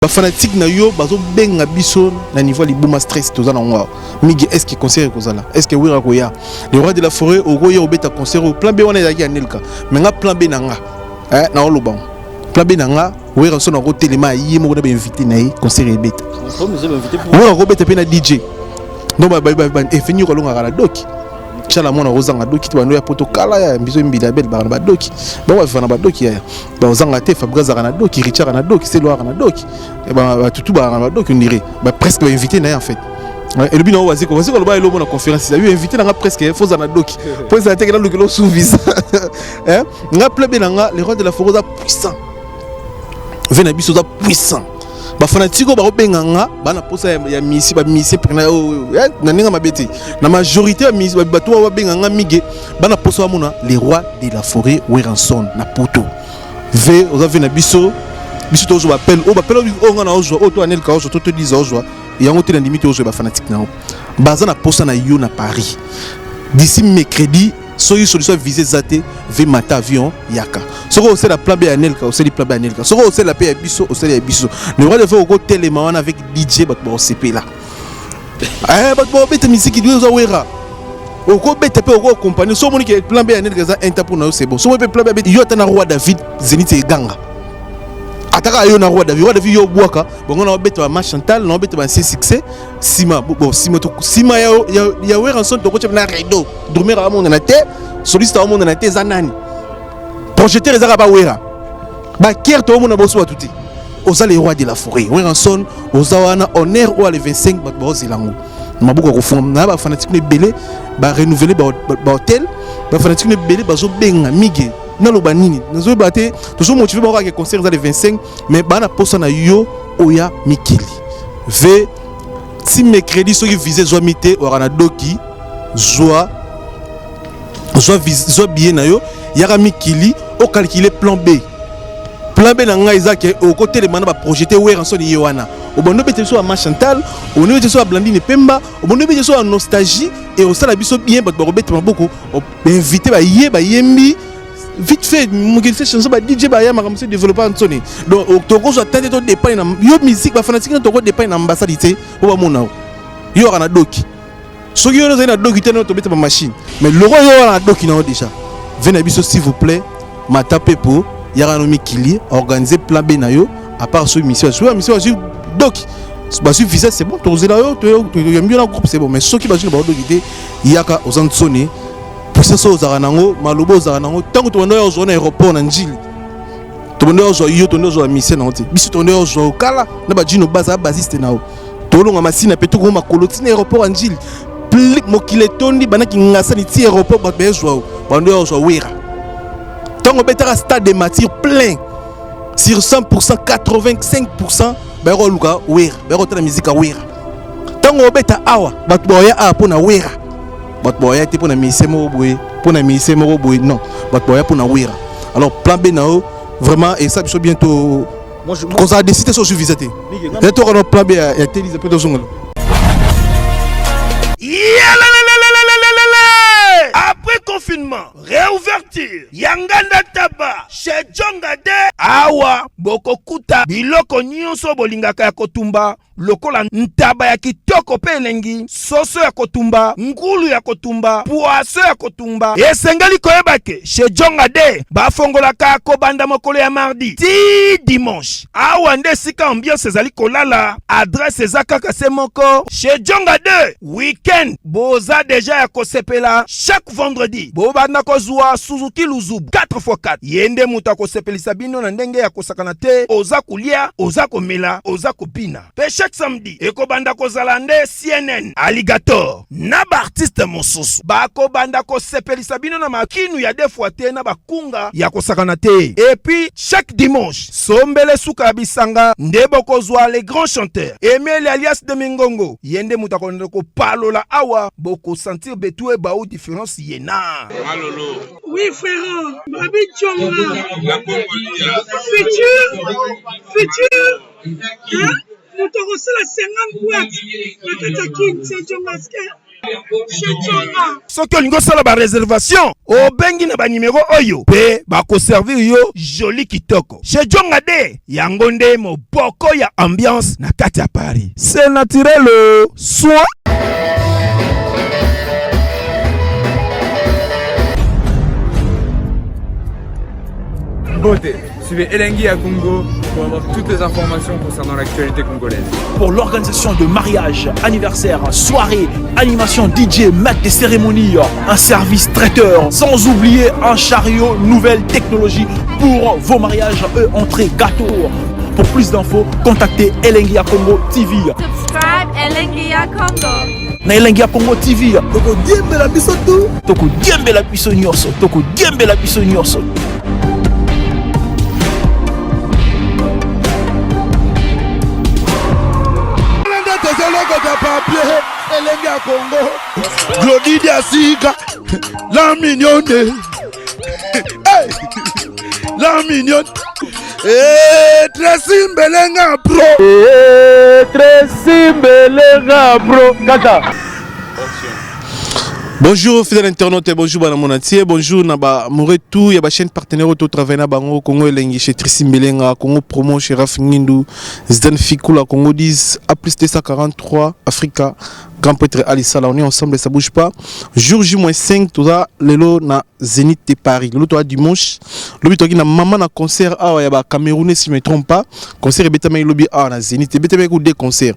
Ba fanatique na yo bazo benga biso na niveau libuma stress toza na ngwa. Migi est-ce que concert kozala? Est-ce que wira koya? Le roi de la forêt au goya obeta concert au plan B wana yaki anelka. Mais nga plan B nanga. Na oloba. Plan B nanga wira so na ko telema yi mo na ba invité na yi concert ebeta. Wira ko beta pe na DJ. Non ba e fini ko longa kala doki. Chala mona ozanga doki to bano ya protocole ya biso mbila bel ba doki ba wa fana ba doki ya ba ozanga te Fabrice kana doki Richard kana doki c'est loire kana doki e ba tutu ba kana doki on dirait ba presque ba invité na en fait et le bino wazi ko lo ba elo mona conférence il a eu invité na presque faut na doki pour ça te que lo sous visa hein nga plebe na les rois de la forêt puissant vena biso za puissant ba fanatiko ba obenganga bana posa ya misi ba misi pena na ninga mabeti na majorité ya misi ba to ba benganga mige bana posa mona les rois de la forêt Weranson na poto ve oza ve na biso to zo appel o ba appel o ngana ozo o to anel ka ozo to diza ozo yango te na limite ozo ba fanatique na baza na posa na yo na Paris d'ici mercredi soki solution visée zate ve mata avion yaka soko c'est la plan B anelka o c'est le plan B anelka soko c'est la paix biso o c'est la biso le roi de faire au téléma avec DJ bat bo CP là bat bo beta musique du zawera o ko beta pe o ko compagnie so moni que plan B anelka za inta pour na c'est bon so pe plan B yo ta na roi David Zenith et Ganga ataka yo na roi David yo boaka bongo na beta ma Chantal na beta ba succès sima bon sima ya Weranson to ko na rideau dormir à mon na te soliste à mon na te zanani projeter les arabes wera ba kier to mon bosso tuti oza les rois de la forêt Weranson oza wana honneur ou les 25 ba bozilango mabuko ko fond na ba fanatique ne belé ba renouveler ba hôtel ba fanatique ne belé ba zo benga mige na lo banini nazo baté to so motivé ba ka concert za les 25 mais ba na posa na yo oya mikili ve si mercredi so qui visé zo mité orana doki zo bien na yo yara mikili o calculer plan B na nga izake au côté de mana ba projeter Weranson yewana o bondo bete so ma Chantal o no bete so Blandine Pemba o bondo bete so nostalgie et au sala biso bien ba robete maboko o invité ba yembi vite fait mon gars chanson ba DJ ba ya makamse développer Anthony donc to ko so tande to dépend na yo musique ba fanatique to ko dépend na ambassade té o ba mona yo kana doki so yo no na doki té no to bete ba machine mais le roi yo na doki na déjà venez biso s'il vous plaît mata pepo Yarano Mikili organiser plan B na yo à part ce mission sur doc ba su visa c'est bon to zela yo to bien na groupe c'est bon mais ceux qui ba su ba doki yaka ozantsone pour ça aux aranango malobo aux aranango tant que to ndo yo zone aéroport na njili to ndo yo zo yo to ndo zo mission na ote biso to ndo yo zo kala na ba jino baza basiste na o to longa masina pe to ko makoloti na aéroport njili mokile tondi banaki ngasa ni ti aéroport ba bezo ba ndo yo zo wera tant on betara stade de matière plein sur 100% 85% ba ro luka wera ba ro tala musique wera tant on beta awa bat boya a pona wera bat boya te pona misemo boy pona misemo boy non bat boya pona wera alors plan B nao vraiment et ça bientôt moi quand ça a décidé sur visiter et toi on plan B à Télise peu de zongolo après confinement, réouverture, Yanganda Taba, chez Djongade, Awa, Bokokuta, Biloko Nyonso Bolingaka ya Kotumba, lokola ntaba ya kitoko pe elengi, soso ya kotumba, ngulu ya kotumba, poaso ya kotumba, esengali koyebake, chez Djongade, bafongolaka kobanda mokolo ya mardi, ti dimanche, awa nde sika ambiance ezali kolala, adresse ezaka se moko, chez Djongade, weekend, boza deja ya kosepela, chaque vendredi, bobanda kozwa Suzuki Luzubu 4x4, yende muta kosepelisa bino na ndenge ya kosakana te, oza kulia, oza komela, oza kopina. Pe chaque samedi, ekobanda kozalande CNN, Alligator, na ba artiste mosusu. Bako banda kosepelisa bino na makinu ya defwa te na bakunga ya kosakana te. Et puis, chaque dimanche, sombele suka bisanga, ndebo kozwa les grands chanteurs. Emile alias de Mingongo, yende muta ko palola awa, boko sentir betue baou différence yena. Malolo. Oui frère, Babi Djonga. Futur. Hein? Nous t'aurons la 50 boîtes. La Katakin, c'est Djonga. Chez Tchonga. soki olingi osala baréservation obengi na banimero oyo mpe bakoservir yo joli kitoko chez Djonga de yango nde moboko ya ambiance na kati ya Paris. C'est naturel soin. Beauté. Suivez Elengi à Congo pour avoir toutes les informations concernant l'actualité congolaise. Pour l'organisation de mariage, anniversaire, soirée, animation DJ, maître des cérémonies, un service traiteur, sans oublier un chariot nouvelle technologie pour vos mariages, entrée, gâteau. Pour plus d'infos, contactez Elengia Congo TV. Subscribe Elengia Congo. Na Elengia Congo TV. Toko diembela biso tu. Toko diembela biso nyonso. Toko diembela biso nyonso. Elengia Congo, Glody Asika, la mignonne, la mignonne, Tracy Mbelenga bro, Tracy Mbelenga bro, kaka. Bonjour fidèles internautes, bonjour bana mon entier, bonjour naba Moretou, ya ba chaîne partenaire auto travail na bango Congo Elengi chez Tracy Mbelenga, Congo Promo chez Raf Ngindu, Zidane Fikula, Congo 10, A plus 243, Africa, Grand Prêtre Ali Sala, on est ensemble, ça bouge pas. Jour J-5, tout ça, lelo na Zénith de Paris, lelo toi dimanche, lobi toi qui na maman na concert, ah ya ba Camerounais si je me trompe pas, concert et betama lobi ah na Zénith, betama ko deux concerts.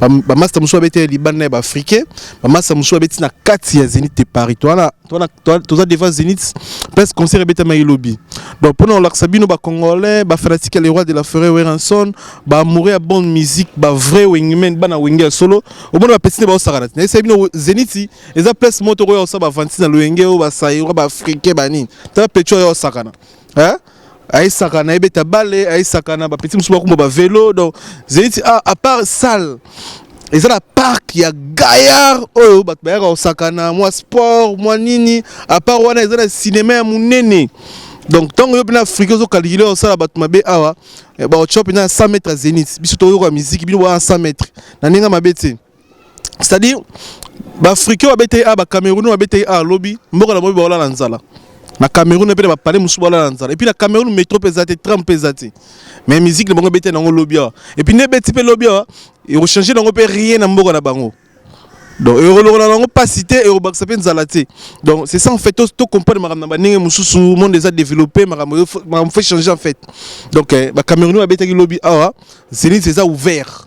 Ba master muso bete libanais ba africain, ba master muso bete na 4 ya Zénith de Paris, toi ça devant Zénith, presque concert et betama lobi. Donc pour nous l'axabino ba congolais, ba fanatique les rois de la forêt Weranson, ba mourir à bonne musique, ba vrai wingman, ba na wingel solo, au bon ba petit ba osarana. Na sabino Zénith, eza place moto roya osaba 26 na loengeo ba saïra ba africain bani. Ta pecho ya osakana. Hein? Aïe sakana ebeta balé, aïe sakana ba petit musuba ko ba vélo. Donc Zénith à part salle. Et ça la parc ya gaillard oh bat ba osakana moi sport moi nini à part wana eza na cinéma munene. Donc tant que vous Afrique vous calculez ça la batmabe awa ba chop na 100 mètres à Zénith biso to yo musique bino wa 100 mètres na ninga mabete c'est-à-dire ba Afrique ba bete a ba Cameroun ba bete a lobby mboka la mobi ba la nzala na Cameroun pe ba parler musu ba la nzala et puis na Cameroun métro pesate tram pesate mais musique le bango bete na lobby et puis ne bete pe lobby et rechanger na pe rien na mboka na bango. Donc euro pas cité euro bac ça peut nzalate. Donc c'est ça en fait tout comprendre madame na ninge mususu monde déjà développé madame faut changer en fait. Donc ba Cameroun ba bete lobby c'est ça ouvert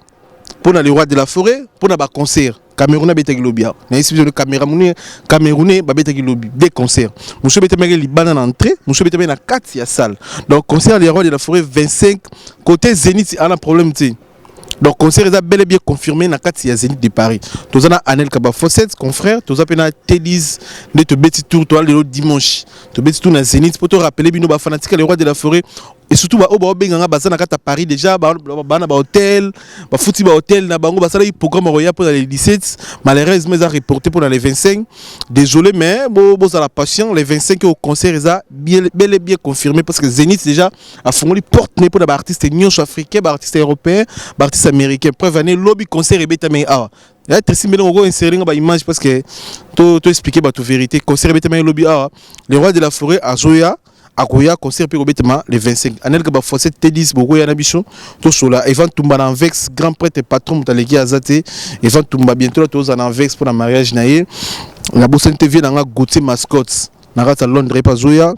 pour les rois de la forêt pour ba concert. Cameroun a bete lobby na ici le Camerounais ba bete lobby des concerts. Monsieur bete meke libana na entrée, monsieur bete na 4 ya salle. Donc concert les rois de la forêt 25 côté Zénith a un problème tu. Donc concert est bel et bien confirmé na kati ya Zénith de Paris. Tous on a Anel Kaba Fosset confrère, tous on a Télis de te beti tour toi le dimanche. Te beti tour na Zénith pour te rappeler bino ba fanatique les rois de la forêt et surtout ba oba benganga bazana kata Paris déjà ba na hôtel, ba fouti ba hôtel na bango ba sala programme royal pour les 17 malheureusement ils a reporté pour les 25. Désolé mais bon ça la patient les 25 au concert est bel et bien confirmé parce que Zénith déjà a fourni porte pour les artistes nyonso africains, les artistes européens, les artistes américains. Preuve année lobby concert et beta mais là Tracy Mbelenga go insérer ba image parce que to expliquer ba toute vérité concert et beta mais lobby les rois de la forêt à Zoya akoya concert pe obetema les 25 Anel Kaba Fosset T10 boko ya na biso to sola Evan Tumba na Vex grand prêtre patron mutaleki azate Evan Tumba bientôt to za na Vex pour la mariage na ye na Bosen TV na nga Gauthier mascotte na rata Londres pa Zoya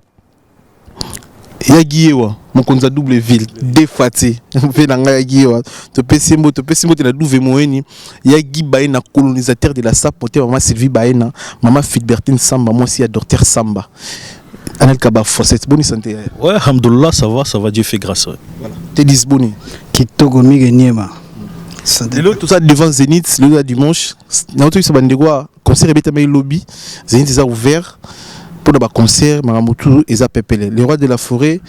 ya giyewa mokonza double ville défaté fait na nga ya giyewa to pesimbo na douve moeni ya gibaye na colonisateur de la SAP pote maman Sylvie Baena maman Philbertine Samba moi aussi ya docteur Samba Anel Kaba Fosset, bonne santé. Ouais, alhamdoulilah, ça va, Dieu fait grâce. Voilà. T'es disponible. Kitoko Migeniema. Tout ça devant Zénith, le dimanche. Concert est lobby. Zénith est ouvert. pour le concert Maramutu et Zapepele les rois de la forêt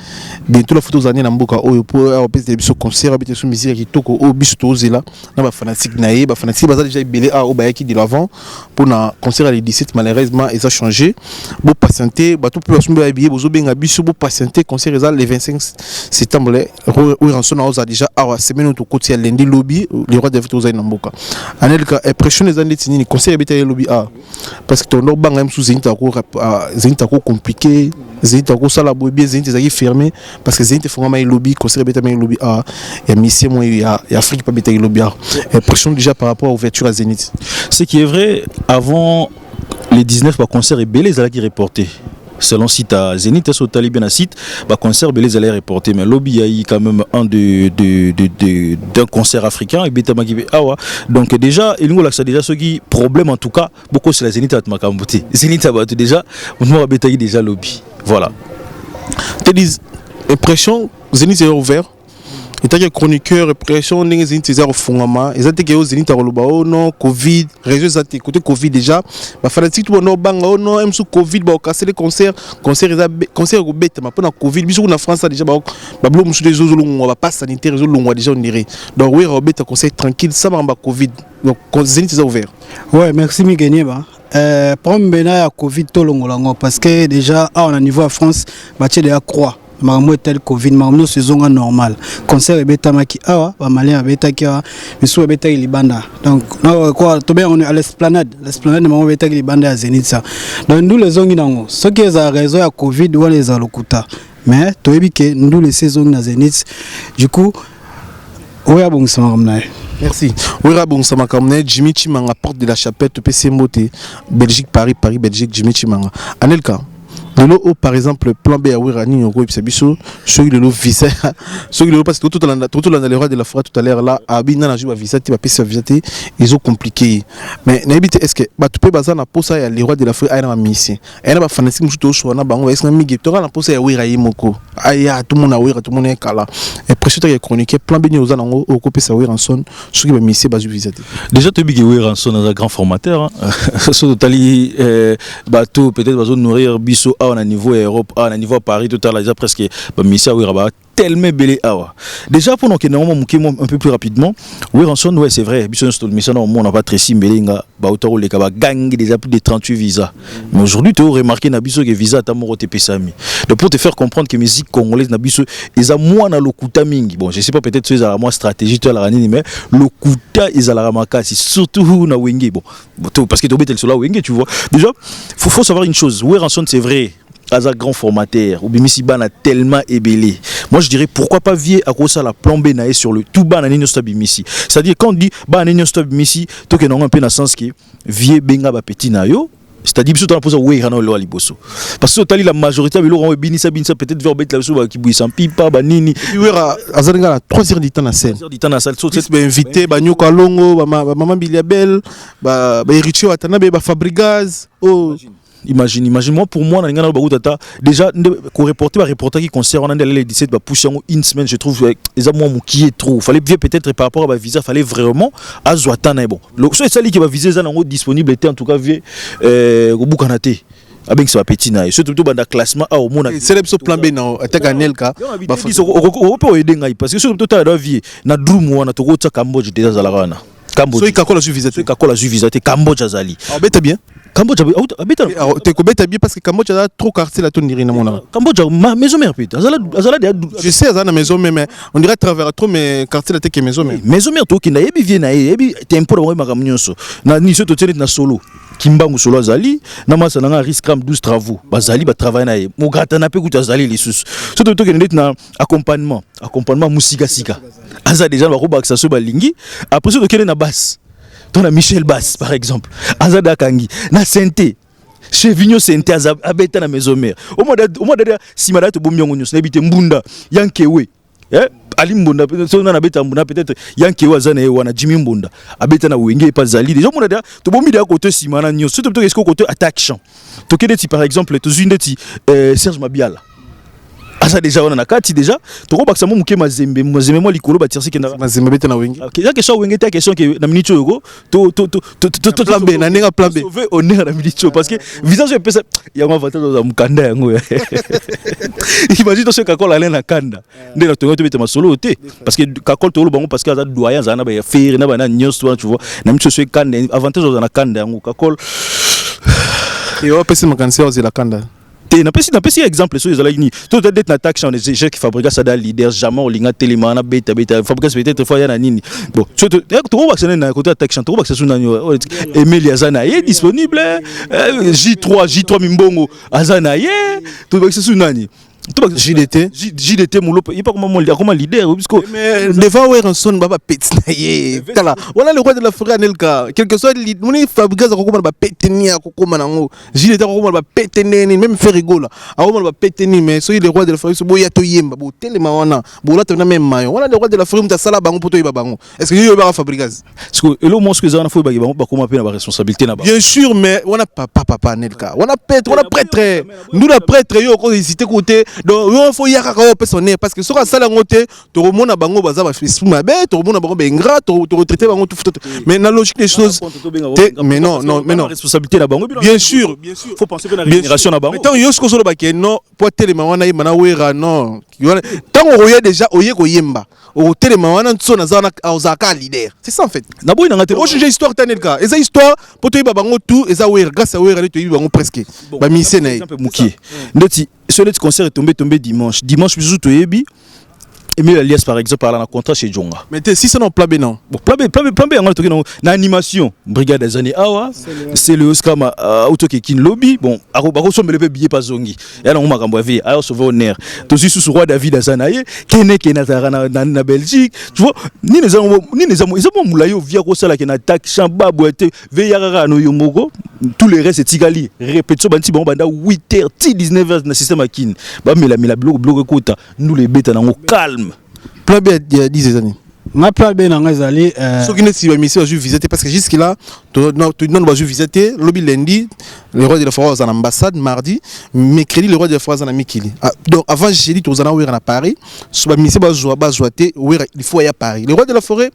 bientôt la photo aux années Namboka au pour des concert habiter sur musique qui toko au biso tozela na ba fanatique naé ba fanatique baza déjà belé à au bayaki de l'avant pour na concert les 17 malheureusement ils ont changé bo patienter ba tout peut assumer habiller bozo benga biso bo patienter concert les 25 septembre où rançon a déjà à semaine au côté lundi lobby les rois de la photo aux années Namboka anelka impression les années tini concert habiter lobby a parce que ton no banga même sous zinta ko compliqué zinta ko sala bobi zinta zaki fermé parce que zinta font ma lobby concert beta ma lobby a ya mission moi ya Afrique pas beta lobby a pression déjà par rapport à l'ouverture à Zénith. Ce qui est vrai, avant les 19 concerts et belé zala qui reporté selon site à Zénith sur Taliban site bah concert belé zala reporté mais lobby a eu quand même un d'un concert africain et beta magibe awa donc déjà il nous ça déjà ce qui problème en tout cas beaucoup c'est la Zénith à Makamboté Zénith a battu déjà on beta déjà lobby voilà te dis impression Zénith est ouvert et tant que chroniqueur impression les Zénith c'est au fondement ils ont été que Zénith à Roloba oh non Covid réseaux ça côté Covid déjà bah fanatique tout non banga oh non même sous Covid bah casser les concerts concert au bête mais pendant Covid bisous en France déjà bah blou monsieur des autres on va pas sanitaire les autres déjà on dirait donc oui au bête concert tranquille ça va Covid donc Zénith c'est ouvert. Ouais merci Miguel ba problème bena ya Covid to longolango parce que déjà on a niveau à France batie de la croix Maramo tel Covid, maramo saison normale. Concert et bêta maki awa, ba malien bêta ki awa, misu bêta ki libanda. Donc quoi, to bien on est à l'esplanade maramo bêta ki libanda à Zénith ça. Donc nous les zongi nango, ce qui est à raison à Covid ou les alokuta. Mais to ebike nous les saisons na Zénith. Du coup, oya bon ça maramo. Merci. Oui, bon, ça m'a comme Jimmy Chimanga, porte de la Chapelle, PC Moté, Belgique, Paris, Belgique, Jimmy Chimanga. Anelka. De l'eau, par exemple, plan B à Wirani, au Sabiso, ceux qui le visa, ceux qui le parce que tout dans les rois de la forêt tout à l'heure là, à Abina, la joue à visiter, à PC visiter, ils ont compliqué. Mais n'habite est-ce que, bah, tu peux baser na posa ya les rois de la forêt à la mission. Et là, bah, fanatique, je te choix na bango, est-ce que migi, tu auras la posa ya Wirayi Moko. Aya, tout le monde a Wira, tout le monde est kala. Et précieux, tu as chroniqué, plan B aux anango, au copé sa Wiranson, ceux qui va mission, bah, visiter. Déjà, tu as dit que Wiranson est un grand formateur, sur Tali, bateau, peut-être, va nourrir Bisso. On a niveau Europe, on a niveau Paris, tout à l'heure déjà presque Missia Wiraba tellement belé awa. Déjà pour nous qui un peu plus rapidement, Wiranson ouais c'est vrai, Bisson Mission on n'a pas très simbelinga, ba autour les kaba gang déjà plus de 38 visas. Mais aujourd'hui tu as remarqué na biso que visa ta moro TP Sami. Donc pour te faire comprendre que musique congolaise na biso ils a moins na lokuta mingi. Bon, je sais pas peut-être c'est à moi stratégie tu la ranini mais lokuta ils a la ramakasi surtout na wenge bon parce que tu betel sur la wenge tu vois. Déjà faut savoir une chose, Wiranson c'est vrai. As grand formateur ou bimisi bana tellement ébélé. Moi je dirais pourquoi pas vier à cause de la plombée naé sur le tout bana nino stop bimisi. C'est-à-dire quand on dit bana nino stop bimisi, to que non un peu dans sens que vier benga ba petit nayo. C'est-à-dire que tu as posé oui rano lo aliboso. Parce que tu la majorité de l'eau binisa peut-être vers bête la sous qui bouille sans pipa banini. Oui azaringa 3 heures du temps na scène. 3 heures du temps na salle. Tu es invité ba Nyoka Longo, ba maman Biliabel, ba Erichio Watanabe, ba Fabrigaz. Oh Imagine moi pour moi déjà qu'on reporter qui concerne les 17 bah pousser en une semaine je trouve exactement qui est trop fallait bien peut-être par rapport à visa fallait vraiment à Zouatana bon le soit ça qui va viser ça en disponible était en tout cas vieux au Boukanate avec ce petit na et surtout dans classement au monde c'est le plan B non attaque Anelka bah on peut aider ngai parce que surtout tu as vie na drum wana to ko Cambodge déjà za la wana Cambodge so kakola suffisait Cambodge azali bête bien Cambodge habite tu connais bien parce que Cambodge a trop quartier la ton niri na mona Cambodge maison mère pita azala je sais azala maison mais on dirait à travers trop mais quartier la te que maison mère to ki na yebi vie na yebi tempo ba makambo nyonso na ni so to tene na solo kimbangu solo azali na masa na risque 12 travaux bazali ba travailler na ye mo grata na pe kuta azali les sous so to ke na accompagnement musika sika aza déjà ba ko baksa so ba lingi après so to kene na basse. Ton Michel Bass par exemple, Azada Kangi, na Senté, chez Vigno Senté, Abeta na maison mère. Au moins d'ailleurs, si madame Boumyongo, n'habite Mbunda, Yankewe, Ali Mbunda, peut-être Yankewe Zane, Wana Jimmy Mbunda, Abeta na Wenge et Pazali. Déjà, mon d'ailleurs, tu peux me dire à côté Simana Nyo, surtout est-ce qu'au côté attaque champ. Tu par exemple, tu as une Serge Mabiala. asa déjà on a kati déjà toko bakisa mo muke mazembe mo likolo ba tirsi kenda mazembe bete na wengi OK ya question wenge ta question que na minute yoko to plan B na nenga plan B sauver honneur na minute parce que visage pesa ya ma vata za mukanda yango imagine to se kakol aller na kanda nde na tongo to bete masolo te parce que kakol to lo bango parce que aza doyen za na ba faire na ba na nyos tu vois na minute so kanda avantage za na kanda yango kakol et on peut se makanser aux la kanda. Na pesi exemple sur les alagni tout d'être na attaque on est qui fabrique ça dans leader jamais linga tellement na beta fabrique peut-être fois ya nini bon surtout tu vois que na côté attaque tu vois que c'est nani Emile Azana est disponible J3 Mimbongo Azana est tu vois que c'est nani JDT Moulopo il pas comment leader parce mais devant Werenson baba petnaye kala voilà le roi de la forêt Anelka quelque soit moni fabrique ça comment ba petenia kokoma nango JDT comment ba peteni même faire rigola a comment ba peteni mais soy le roi de la forêt so boya to yemba bo telema wana bo la tena même mayo voilà le roi de la forêt mta sala bango poto yeba bango est-ce que yo ba fabrique parce que et le monsque ça na faut ba comment appeler la responsabilité na ba bien sûr mais on a papa Anelka on a prêtre nous la prêtre yo ko hésiter côté donc il faut y avoir personne parce que sur la salle ngote to remona bango baza ba Facebook mabe to remona bango bengra to retraiter bango tout mais la logique des choses mais non responsabilité la bango bien sûr faut penser que la génération na bango tant yo sko solo ba ke non po telema wana imana wera non tant on roya déjà oye ko yemba au telema wana tsona za na ozaka leader c'est ça en fait na boy na ngate o changer histoire tanelka eza histoire po to yiba bango tout eza wera grâce à wera to yiba bango presque ba mise na un peu muki ndeti ce concert est tombé dimanche bisous to yebi Emile Alias par exemple par un contrat chez Djonga mais si c'est non plan B non bon plan B on a toqué na animation brigade des années awa c'est le Oscar auto kin lobby bon ako sombe le billet pas zongi ya na makambo ya vie ayo sauver honneur to suis sous roi David Azanaye kene na Belgique tu vois ni les amours ils ont moulayo via ko sala na attaque chamba boete ve yarara no yomogo tous les restes c'est tigali répétition banti bon banda 8h 19h na système akin ba mela bloc kota nous les bêtes na calme plan B il y a 10 années ma plan B nanga ezali ceux qui ne si mission je visiter parce que jusque là tu non va je visiter lobby lundi le roi de la forêt en ambassade mardi mercredi le roi de la forêt en Mikili donc avant j'ai dit aux ana à Paris sur mission ba joiter il faut y à Paris le roi de la forêt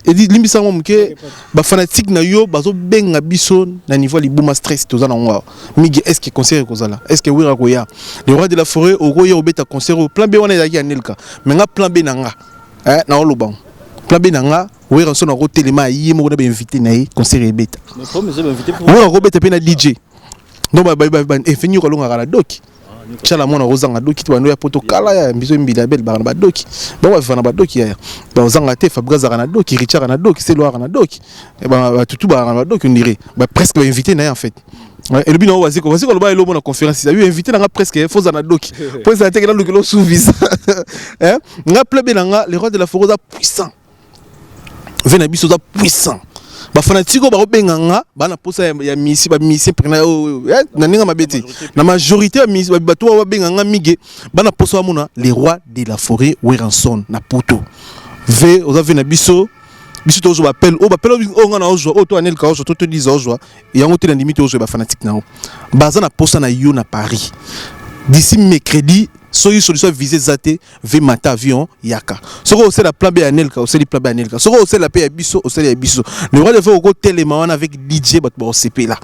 et dit limbisa momuke ba fanatique na yo bazo benga biso na niveau libuma stress tozana ngwa migi est-ce que concert kozala est-ce que wira koya le roi de la forêt au roya obeta concert plan B wana yaki anelka mais nga plan B nanga na oloban plan B nanga Werenson na telema yimo ko na invité na concert ebeta mais comme ils invité pour wira ko beta pe na DJ donc ba fini ko longa la doki chala mona ozanga doki to bando ya poto kala ya mbizo mbila bel ba doki ba fana ba doki ya ba ozanga te Fabrice na doki Richard na doki c'est loire na doki et ba tutu ba doki on dirait ba presque ba invité na en fait et le bino voici ko ba elo mona conférence il a eu invité na presque faux na doki pour ça te que na lokelo sous visa hein nga plebe na le roi de la forêt puissant vena biso za puissant ba fanatiko ba obenganga bana posa ya misi ba misi prena na ninga mabeti na majorité ya misi ba to ba benganga mige bana posa mona les rois de la forêt Werenson na poto ve oza vena biso to ba appel o ngana ozo o to anel ka ozo to diza ozo yango te na limite ozo ba fanatique na baza na posa na yo na Paris d'ici mercredi soki solution visée zate ve mata avion yaka soko c'est la plan B anelka o c'est le plan B anelka soko c'est la paix ya biso o c'est ya biso le roi de faire ko telema wana avec DJ bat bo CP là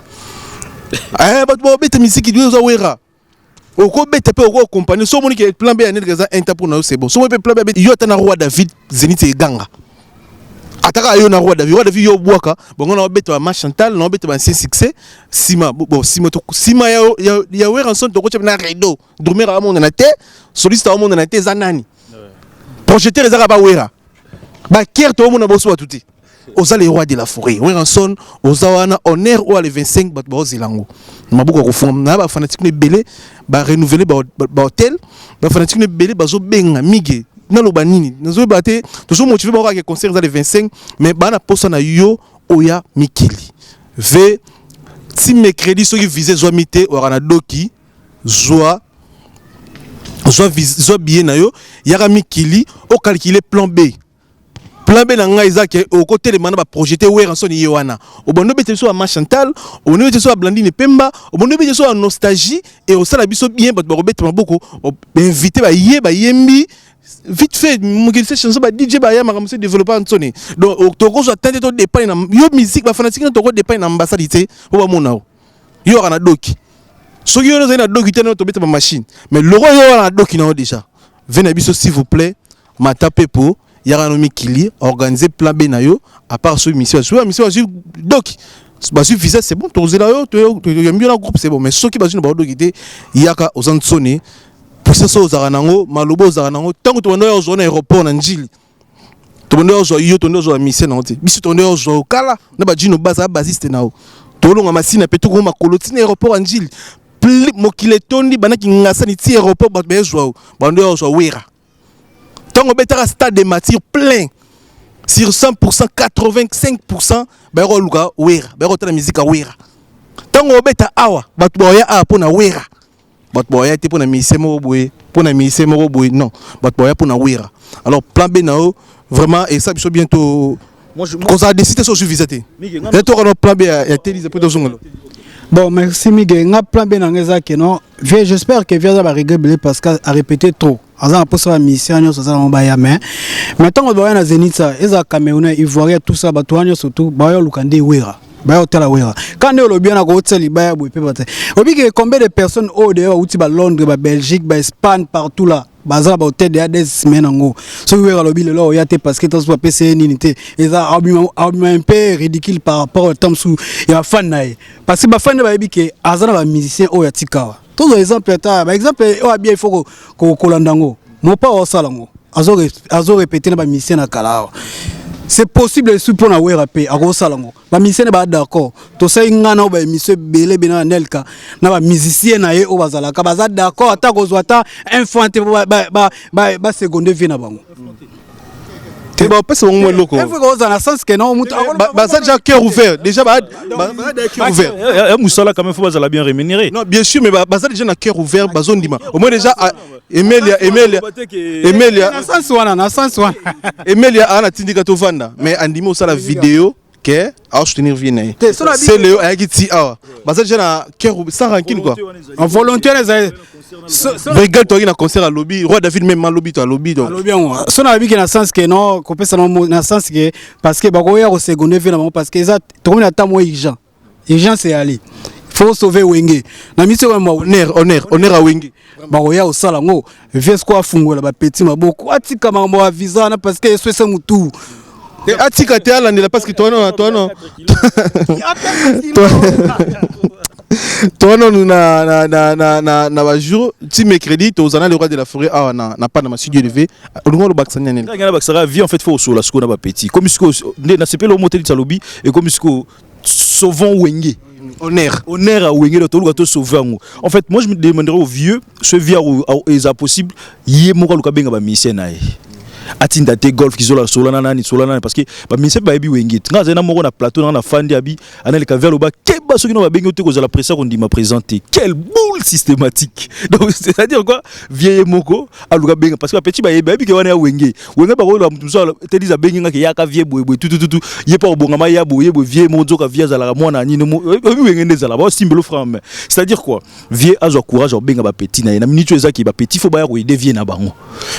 bat bo beta musique dio za wera o ko beta pe o ko compagnie so moni ke plan B anelka za inta pour na c'est bon so mo pe plan B yo ta na roi David Zenith e ganga ataka yo na roi David yo boaka bongo na beta ma Chantal na beta ba succès sima bon sima ya Werenson to ko na rideau dormir à mon na te soliste à mon na te zanani projeter ezaka ba wera ba kier to mon na boso batuti oza les rois de la forêt Werenson oza wana honneur ou les 25 bat ba zilango mabuko ko fond na ba fanatique ne belé ba renouveler ba hôtel ba fanatique ne belé ba zo benga mige na loba nini nazo baté toujours motivé ba ka concert za les 25 mais bana posa na yo oya Mikili ve si mercredi soki visé zo mité o na doki zoa billet na yo yaka Mikili o calculer plan B plan B na nga ezaki au côté de mana ba projeter wera son yewana obondo bete so ma Chantal obondo bete so Blandine Pemba obondo bete so nostalgie et au sala biso bien ba robete maboko inviter ba yembi vite fait mugil se chanson ba DJ ba ya makamse développer nsone donc toko so attendre to dépend na yo musique ba fanatique toko dépend na ambassade té o ba monao yo kana doki so yo na doki té na to bete ba machine mais le roi yo na doki na déjà venez biso s'il vous plaît ma taper pour Yaranomi Kili organiser plan B na yo à part ce mission doki ba suffisant c'est bon to zela yo to mieux na groupe c'est bon mais ceux qui ba jino ba dokité yaka aux ansone pour ça aux aranango malobo aux aranango tant que to ndo yo zone aéroport na njili to ndo yo zo yo to ndo zo mission na ote biso to ndo yo zo kala na ba jino baza basiste na o to longa masina pe to ko makoloti na aéroport njili mokile tondi banaki ngasa ni ti aéroport ba bezo ba ndo yo zo wera. Tant qu'on betara stade de matière plein sur 100%, 85%, bah on luka wera, bah on la musique à wera. Tant qu'on beta awa, bah tu boya a pour na wera, bah tu boya te pour na mise moroboué, pour na mise moroboué non, bah tu boya pour na wera. Alors plan B nao vraiment et ça bientôt. Moi quand a décidé sur visiter. Et toi on a plan B à Télise pour deux. Bon, merci Miguel. On a plan B dans les actes, non? J'espère que Via va rigoler parce qu'elle a répété trop. On a posé la mission, on a mais maintenant on doit aller à Zénith, les Camerounais, Ivoiriens, tout ça, Batouania surtout, Bayo Lukande Wera. Bayo Tala Wera. Quand on est bien à Hôtel, Bayo Bouépé. Vous voyez combien de personnes au dehors, à Londres, Belgique, Espagne, partout là. Baza ba hôtel de des semaines en gros. Ce qui est le là, il y a parce que tu as PC unité. Et ça argument un peu ridicule par rapport au temps où il y a fan naï. Parce que ma fan de que azana ba musicien au yatika. Tous les exemples par exemple au bien il faut ko kolandango. Mo pas au salango. Azo répéter na ba musicien na kala. C'est possible de pour na werape a ko salango. Ba musicien ba d'accord. To say ngana ba monsieur belé bena nelka na ba musicien na ye o bazala ka baza d'accord ata ko zwata infante ba seconde vie na bango. Te ba pesa mo loko. Il faut que dans sens que non baza déjà cœur ouvert déjà ba cœur ouvert. Moussala quand même faut bazala bien rémunéré. Non bien sûr mais baza déjà na cœur ouvert bazon dima. Au moins déjà Emelia na sens wana Emelia ana tindika to vanda mais andimi au sala vidéo que à soutenir Vienna c'est le ayaki awa baza déjà na cœur sans rancune quoi en volontaire regarde toi na concert à lobby roi David même lobby to lobby donc lobby on a vu que na sens que non ko pesa na sens que parce que bakoya au seconde vie na parce que ça tout na temps urgent c'est aller faut sauver Wenge na mission honneur à Wenge bakoya au salango vs quoi fungola ba petit maboko atika mambo a visa na parce que c'est mutu atika te ala ndela parce que toi non toi non na ba jour ti mercredi to zana le roi de la forêt a na pas na ma studio levé au moment le baksanya nene ngana baksara vie en fait faut sur la sco na ba petit comme ce que na sepelo motel de lobby et comme ce que sauvons Wenge honneur à Wenge to sauver en fait moi je me demanderais au vieux ce vieux est possible yé mo ka benga ba mission na atinda te golf kizola solana parce que ba mise ba ebi Wenge nga zena moko na plateau na fandi abi anel ka vers le bas keba soki no ba bengi te ko za la presse qu'on dit m'a présenté quelle boule systématique donc c'est à dire quoi vieille moko aluka benga parce que petit ba ebi ke wana Wenge ba ko la mutu so te diza bengi nga ke yaka vie boy tout ye pas bonga ma ya boye vie monzo ka vie za la mwana ni no Wenge ndeza la ba simbelo frame c'est à dire quoi vie azo courage benga ba petit na minute ezaki ba petit faut ba ya ko devient na bango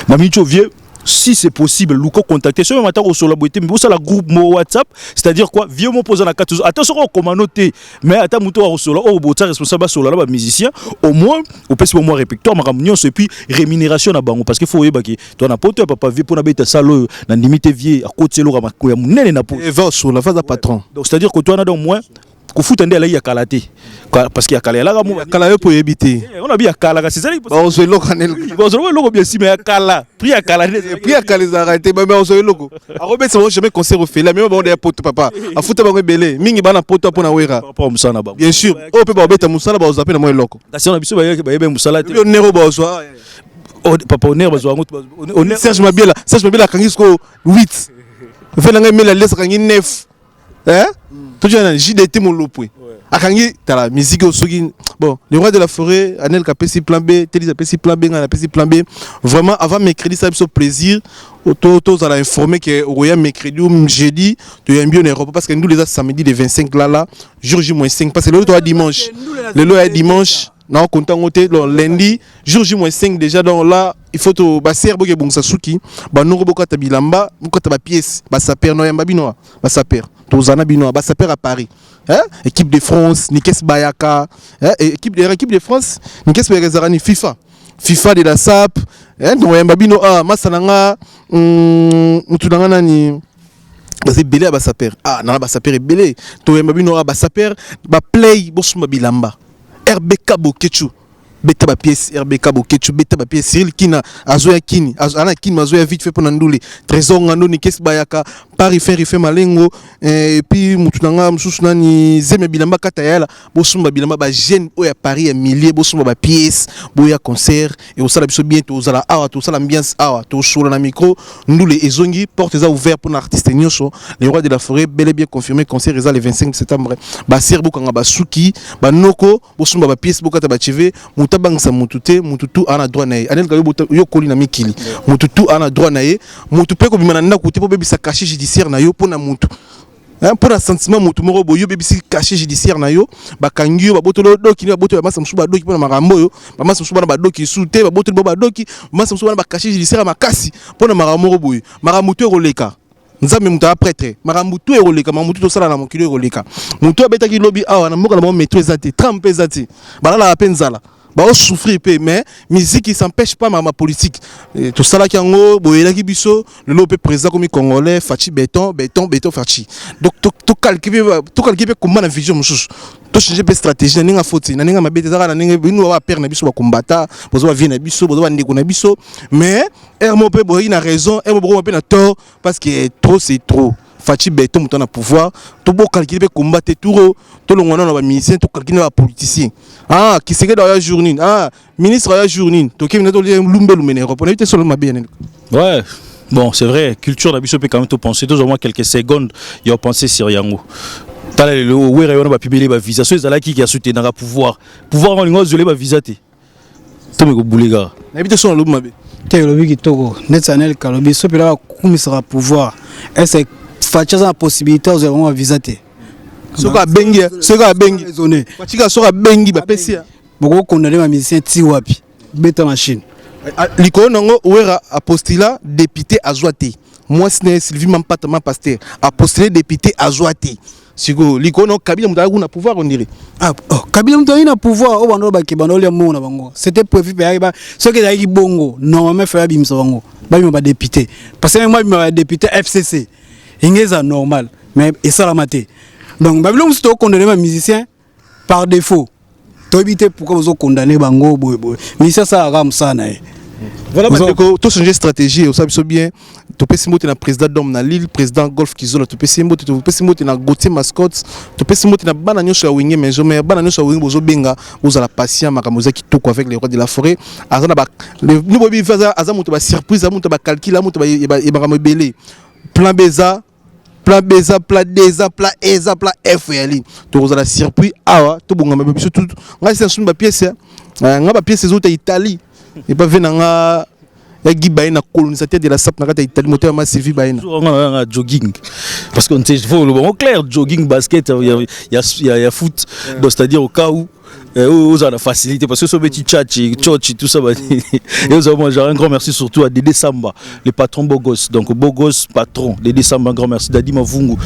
na minute vie. Si c'est possible, Luko contacter ce matin au solo boité mais vous ça la groupe mo WhatsApp, c'est-à-dire quoi, vieux mon posant la 4 attention au commandoté mais attends muto au solo au bota responsable solo là musicien au moins au pèse au moins répertoire ma réunion et puis rémunération na bango parce que faut yeba ki toi na poto papa vieux pour na beta salo na limite vieux à côté lo ko ya munene na po et va sur la phase à patron donc c'est-à-dire que toi na donc moins ko futa ndela ya kalaté parce qu'il y a kala là kala yo pour éviter on a bien kala c'est ça on se lokanel on se logo bien si mais kala pri à kala les arrêter mais on se logo a robet ça jamais concert au fait là même bon des potes papa a futa ba belé mingi bana poto pour na wera pas musana ba bien sûr on peut pas beta musala ba zaper na moi loko station na biso ba yebe musala te nero ba so papa honneur ba zo honneur Serge Mabila kangisko 8 fait la ngé la laisse kangi 9 hein tout j'ai un JDT mon lopwe akangi tala musique au sogi bon le roi de la forêt Anel kapesi plan B Télis kapesi plan B ngana kapesi plan B vraiment avant mercredi ça fait plaisir auto à informer que roya mercredi ou jeudi tu es bien en Europe parce que nous les samedi le 25 là jour J-5 parce que le autre dimanche le lot est dimanche non content côté lundi jour J-5 déjà donc là il faut to ba serbo ke bongsa suki ba noro bokata bilamba bokata ba pièce ba saper no yamba bino ba saper to zana bino ba saper à Paris. Hein? Équipe de France, Nikes Bayaka, hein? Équipe de France, Nikes Bayaka, FIFA de la SAP, hein? Donc Mbabino Masananga, Mutunanga nani, c'est belé à Basaper. Ah, non, Basaper est belé. To Mbabino Basaper, ba play, bosuma bilamba. RBK Bokechu. Beta ba pièce RBK Bokechu beta ba pièce Cyril Kina azoya Kini ana Kini azoya vite fait pour Nandoule Trésor ngando ni Kes Bayaka Paris fait malengo et puis mutunanga mususu nani zeme bilamba kata yala bosumba bilamba ba jeune oya Paris ya milliers bosumba ba pièce boya concert et osala biso bientôt osala awa to osala ambiance awa to show na micro Ndoule ezongi portes za ouvert pour l'artiste nyonso les rois de la forêt bel et bien confirmé concert le 25 septembre ba serbo kanga ba suki ba noko bosumba ba pièce bokata ba cheve tabangsa mututu ana droit na ye Anel kayo yo koli na mikili mututu ana droit na ye mutu pe ko bimana na kuti po bebisa cachet judiciaire na yo pona mutu hein pour un sentiment mutu moko boyo bebisi cachet judiciaire na yo bakangi yo babotolo doki ni babotolo masa msuba doki pona makambo yo masa msuba na badoki sute babotolo badoki masa msuba na ba cachet judiciaire makasi pona makambo boyo makamutu roleka nzambe mutu a prêtre makamutu roleka mamutu to sala na mokilo roleka mutu abetaki lobi awa na moko na ba metro ezati trempe ezati balala la penzala bah on souffrir mais musique qui s'empêche pas ma politique tout ça là qui en haut boyela qui biso le lot peut présent comme congolais fachi béton fachi donc tout calculer comment la vision mususu to changer pe stratégie na ninga foti na ninga mabete za na ninga bino wa père na biso ba combattant bozo va vie na biso bozo va ndeko na biso mais hermo pe boyi na raison hermo bo pe na tort parce que trop c'est trop Fachi Beton mutu na pouvoir to bo calculer combattre tout to longwana na ba musicien to calculer ba politicien ah qui serait dans la journée ah ministre de la journée to ke na to lumbe lumene Europe on évite seulement bien ouais bon c'est vrai culture d'habitude peut quand même te penser tous au moins quelques secondes il a pensé sur yango tala le were on va publier ba visa so ezala qui a soutenu dans pouvoir en lingo zoler ba visa te to me ko buliga na évite seulement lumbe te lobi kitoko Netsanel Kalobi so pela kumisera pouvoir est Facha la possibilité aux vraiment visater. Ce qu'a bengi, raisonné. Facha sera bengi ba pesi. Beaucoup condamné ma musicien Tiwapi. Beta machine. L'icône nango ouera apostila député Azouate. Moi c'est Sylvie Mampata ma pasteur. Apostila député Azouate. Sigo l'icône Kabila mutaku na pouvoir on dirait. Ah oh Kabila mutaku na pouvoir o bando ba ke bando le mona bango. C'était prévu pa ba ce que dai bongo normalement faire bimso bango. Ba ba député. Parce que moi ba député FCC. C'est normal, mais ça la maté. Donc, Babylon, si tu condamnes un musicien par défaut, tu évites pourquoi vous condamnez Bango, mais ça a ram ça. Voilà, tu as changé stratégie, vous savez bien. Tu peux simuler le président d'homme na Lille, président Golf Kizola, tu peux simuler le Gauthier Mascotte, tu peux simuler le Bananio sur Wingé, mais Bananio sur Wingé, vous benga, vous avez la patience, Makamoza qui toque avec les rois de la forêt. Nous, nous, nous, surprise, nous, calcul, nous, belé. Plan Beza. Plan Beza, plan Deza, plan Eza, plan F et Ali. Tu as la circuit, ah, tu as un peu tout. C'est une pièce, une pièce de Italie. Et pas venir à la colonisateur de la SAP, na Italie, moteur ma Sylvie Baïna. Jogging. Parce qu'on sait, il faut le clair, jogging, basket, il y a foot, c'est-à-dire au cas où. Aux la facilité parce que ce petit tchatchi, tout ça. Et aux un grand merci surtout à Dédé Samba, le patron Bogos. Donc Bogos, patron, Dédé Samba, un grand merci. Dadima Vungu,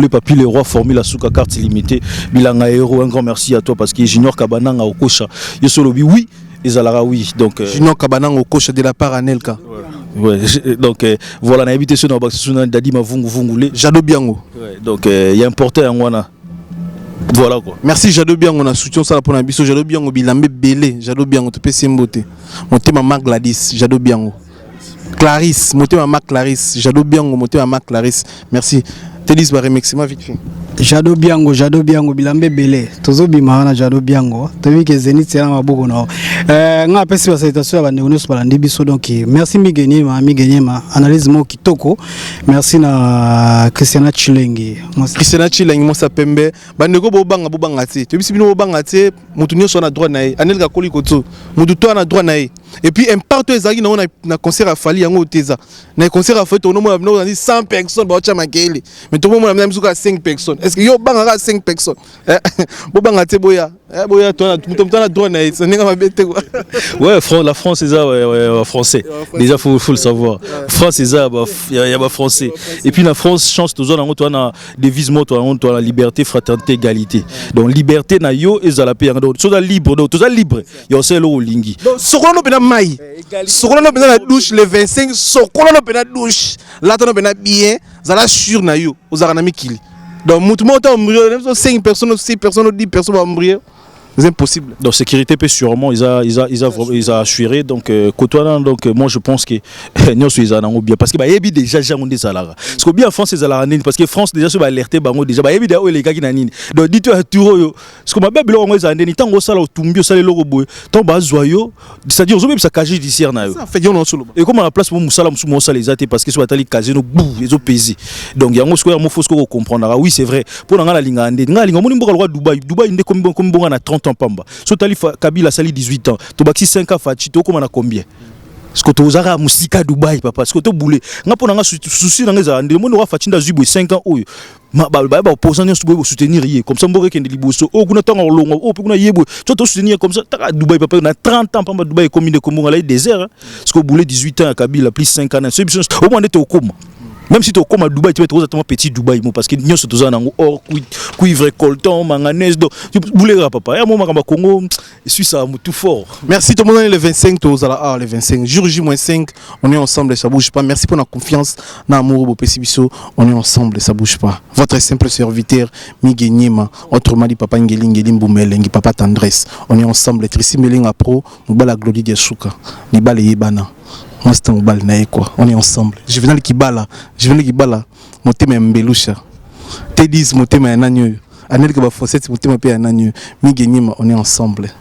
les papis, les rois, formule la souka carte illimitée. Bilanga Hero, un grand merci à toi parce que Junior Kabananga au Kocha. Yosolobi, oui, et Zalara, oui. Donc Junior Kabananga au Kocha de la part à Nelka. Ouais, donc voilà, on a invité sur nos Dadima Vungu, Jado Biango. Donc il y a un porteur en Wana. Voilà quoi. Merci Jado Biango, on a soutien ça pour l'ambition. Jado Biango, Bilambe Belé, Jado Biango, tu peux s'emboter. Monter ma Gladys, Jado Biango. Clarisse, monter ma Clarisse, Jado Biango, monter ma Clarisse. Merci. Télis va remixer ma vite fait. Jado Biango bilambe belé tozo bimana Jado Biango tobi ke Zenith ya maboko na nga pesi ba salutation ba ndeko nyonso balandi biso donc merci Migenyema analyse mo kitoko merci na Christiana Chilengi Mosa Pembe bandeko bobanga te to bisi bino bobanga te mutu nyonso na droit na ye anel ka koli koto mutu to na droit na ye et puis impacto ezaki na concert a fali yango teza na concert a fait to no mo na 100 personnes ba cha makele mais to mo na misuka 5 personnes. Est-ce que yo banga 5 personnes bobanga te boya boya toi mutu na droit na ye ça ninga mabete quoi. Ouais, la France c'est ça français. Déjà faut le savoir. France c'est ça il y a pas français. Et puis la France chance toujours dans toi na devise mo toi la liberté, fraternité, égalité. Donc liberté na yo ezala pe donc soza libre donc toza libre. Yo c'est lo lingi. Donc sokolo pena mai. Sokolo no pena la douche le 25 sokolo no pena douche. Là to no pena bien zala sur na yo ozara na mikili. Donc mutu mo ta mourir 5 personnes 6 personnes 10 personnes vont mourir. C'est impossible. Donc sécurité peut sûrement ils a assuré donc côtoyant donc moi je pense que nous sommes bien parce que bah yebi déjà jamon des salaires parce que bien France c'est salaires parce que France déjà se va alerter bango déjà bah yebi des les gars qui nanine donc dis toi tour yo parce que ma bébé lo ngo ezande ni tango sala otumbio sala loko boy tant ba zoyo c'est-à-dire on même ça cage judiciaire na yo ça fait on solo et comme à la place pour musala musumo sala ezate parce que so batali casino bou ezo peser donc yango ce mo faut ce qu'on comprendre oui c'est vrai pour nga la linga ande nga linga moni mboka roi Dubaï ndé comme bonga na 30 ans pamba so tali Kabila sali 18 ans to baxi 5 ans fachi to comme na combien ce que to zara musika Dubaï papa ce que to boulé nga pona nga souci nga za ndé mo no fachi nda zubo 5 ans oyo ba opposant nyonso boy soutenir yé comme ça mbore kende liboso o kuna tanga longo o pe kuna yebo to soutenir comme ça ta Dubaï papa na 30 ans pamba Dubaï comme de comme nga désert ce que boulé 18 ans Kabila plus 5 ans au moins ndé au comme même si tu es comme à Dubaï, tu es exactement petit Dubaï parce que nous sommes tous or cuivre coltan manganèse donc tu voulais papa et moi ma Congo je suis ça tout fort. Merci tout le monde le 25 le 25 jour J-5 on est ensemble ça bouge pas. Merci pour la confiance na amour au Pessibiso on est ensemble ça bouge pas. Votre simple serviteur Migenyema autrement dit papa Ngeli Mboumelengi papa Tendresse on est ensemble Trissi Melinga pro Mubala Glody de Souka ni bale yebana. Moi c'est un bal naï quoi, on est ensemble. Je viens de Kibala, motema mbelusha. Tedis motema nanyo. Anel que ba fossette motema pe nanyo. Migenyema on est ensemble.